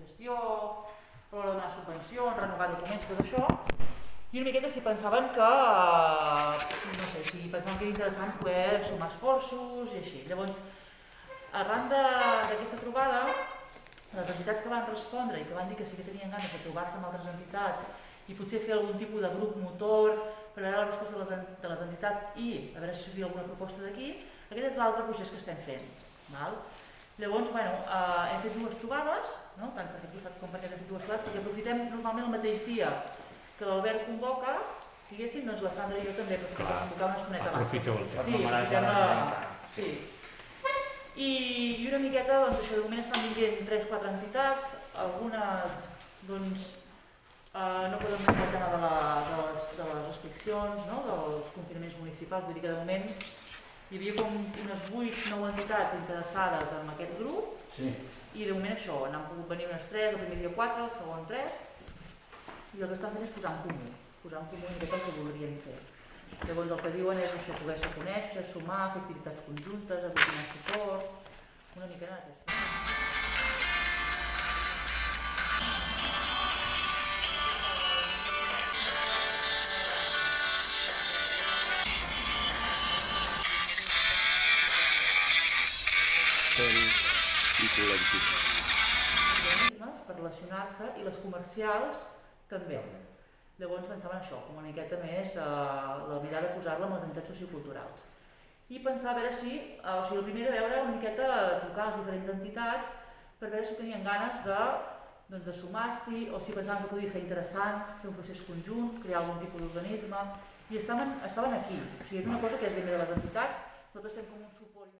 gestió, a l'hora de donar subvencions, renovar documents, tot això, i una miqueta si pensaven que, no sé, si pensaven que era interessant poder sumar esforços i així. Llavors, arran d'aquesta trobada, les entitats que van respondre i que van dir que sí que tenien ganes de trobar-se amb altres entitats i potser fer algun tipus de grup motor per veure la resposta de les entitats i a veure si sortia alguna proposta d'aquí, aquest és l'altre procés que estem fent. Llavors, hem fet dues trobades, tant per aquest costat com per aquest hem fet dues trobades, perquè aprofitem normalment el mateix dia que l'Albert convoca, diguéssim, doncs la Sandra i jo també aprofitem per convocar una estoneta abans. Aprofiteu el temps. Sí, aprofitem sí. I una miqueta, doncs això, de moment estan vinguent 3-4 entitats, algunes, doncs, no poden venir el tema de les restriccions, dels confinaments municipals, vull dir que de moment hi havia com unes 8-9 entitats interessades en aquest grup i de moment això, n'han pogut venir unes 3, el primer dia 4, el segon 3 i el que estan fent és posar en comú una miqueta el que voldrien fer. Llavors el que diuen és això, poder-se conèixer, sumar, fer activitats conjuntes, aglutinar suport, una mica en aquesta. I col·lectius. Per relacionar-se i les comercials també. Llavors pensaven això, com una miqueta més la mirada de posar-la amb les entitats socioculturals. I pensar a veure si, o sigui, el primer era veure una miqueta, trucar a les diferents entitats per veure si tenien ganes de sumar-s'hi o si pensaven que podia ser interessant fer un procés conjunt, crear algun tipus d'organisme i estaven aquí. O sigui, és una cosa que és ben bé de les entitats, nosaltres estem com un suport